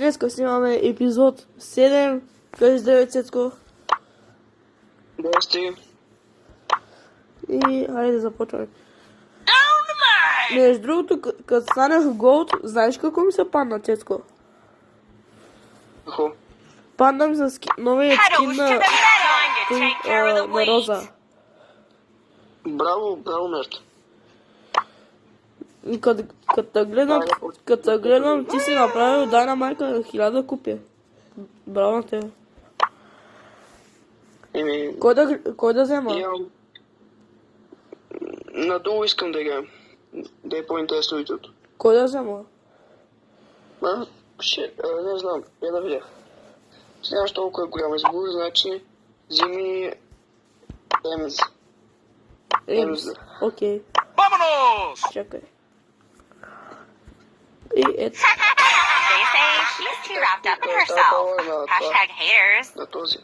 Днеска снимаме епизод 7. Кажи здравей, Цецко. Здрасти. И хайде започваме. Между другото, като станеш в Голд, знаеш какво ми се падна, Цецко? Какво? Падна ми за новият скин на Роза. Браво, Мерт. И като гледам, ти си направил Дайна майка 1000 купия. Браво на тебе. Кой да взема? Надолу искам да играем. Да е по-интересно видеото. Кой да взема? Не знам, я да видя. Нямаш толкова голям избор, значи вземи Емз. Емз. Окей. Чакай. И ето. They say she's too wrapped up in herself. Hashtag haters. На този.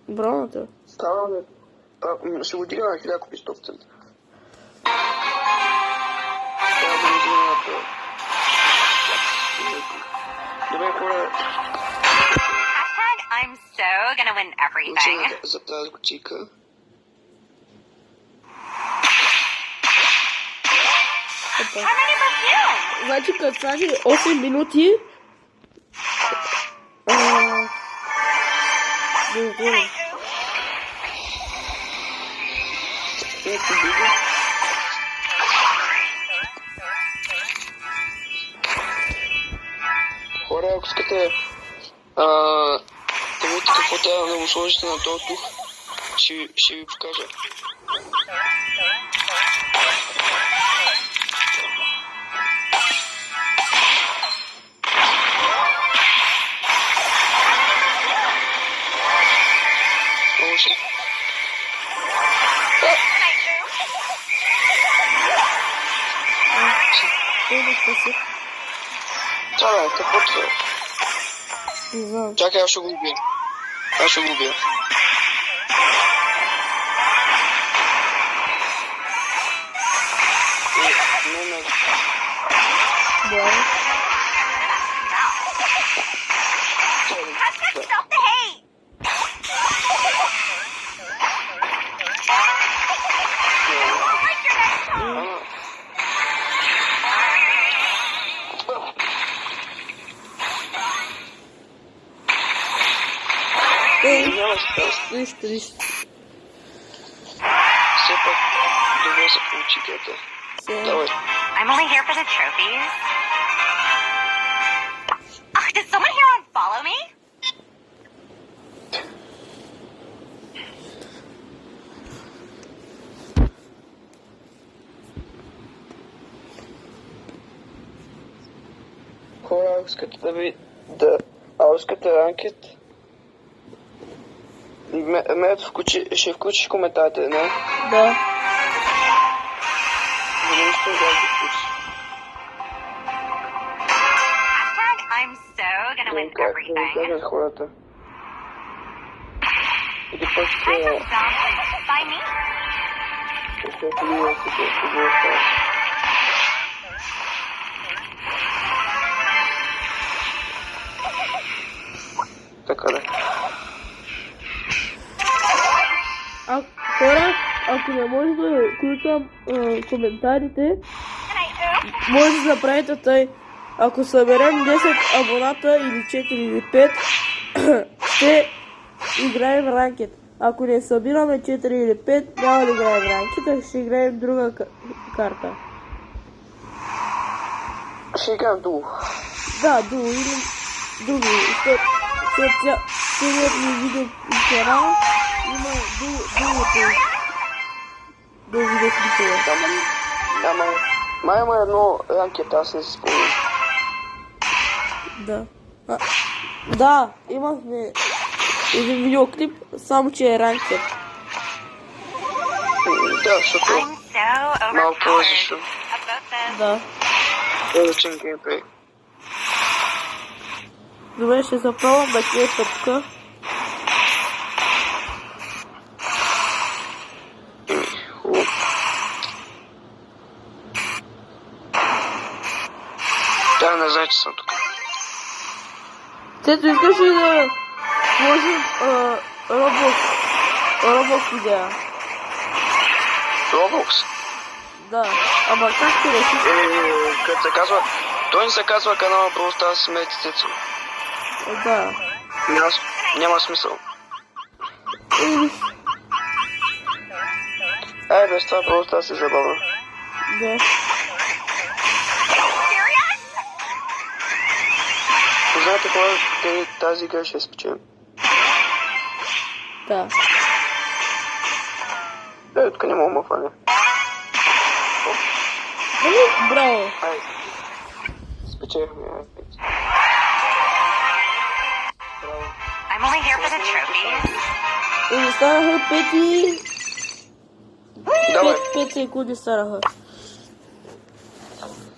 Браво на тебе. Ще го дига на 1000 купи 100%. Добре, хора. Hashtag I'm so gonna win everything. За тази кутийка. How many perfumes? Значи като стане 8 минути... Да говорим. Хора, ако искате да видите какво трябва да му сложите на този дух, ще ви покажа. Чакай, каквото е. Не знам. Чакай, аз ще го убия. Браво. Hashtag stop the hate. Like your next time. Нищо. Все пак добре се получи играта. Давай. I'm only here for the trophies. Ugh, did someone here unfollow me? Хора, ако искате ако искате ранкет, ще включиш коментарите, не? Да. Hashtag I'm so gonna win everything. Хората. Или пък Hi from Zombie. By me. Така да. Хора, ако не може да включвам коментарите, Can I oof? може да направите тъй. Ако съберем 10 абоната или 4 или 5, ще играем ранкет. Ако не събираме 4 или 5, няма да играем ранкет, а ще играем друга карта. Ще играем дуо. Да, дуо или други. Целият ми видео канал има дуото. До видео клипове. Има едно ранкет, аз не си спомням. Да. Да, имахме един видеоклип, само че е ранкет. Да, защото I'm so малко overpowered. различно. About this. Да. Различен геймплей. Добре, ще запробвам да крия тъпка. Да, не знае, че съм тук. Цето, искаш ли да сложим Roblox видеа? Roblox? Да. Ама как ще решиш? Като се казва... Той не се казва канала Brawl Stars Смейте Цецо. Да. Няма смисъл. Или... Ай, без това Brawl Stars е забавно. Да. Знаете кога тази игра ще спечелим? Да. Тук не мога да фане. Браво. Ай. Спечелихме. Браво. I'm only here for the trophies. И станаха 5 и... Давай. 5 секунди станаха.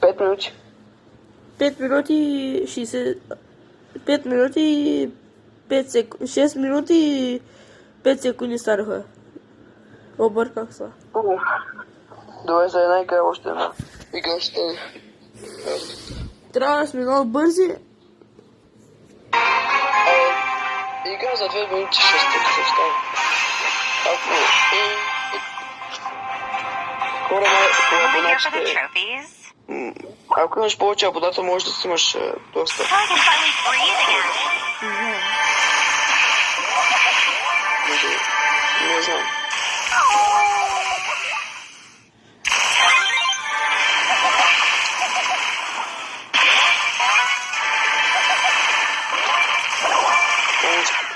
5 минути. 5 минути и 60... 5 минути и 5 секунди... 6 минути и 5 секунди станаха. Обърках се. Добре, за една игра още една. Игра ще... Трябва да сме много бързи. Игра за 2 минути ще се става. Ако... Хора, I'm only here for the абонатите... trophies. Ако имаш повече абоната, можеш да си имаш доста. So I can finally breathe again. Не знам.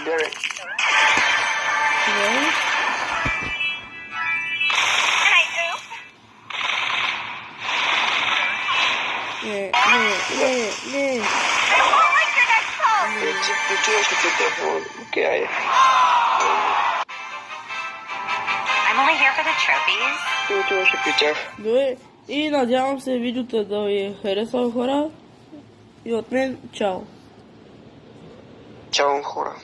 Бери. Не. Не. Ти чуваш ли те? Окей, айде. I'm only here for the trophies. Ти чуваш ли при тях? Добре. И надявам се видеото да ви е харесало, хора. И от мен, чао. Чао, хора.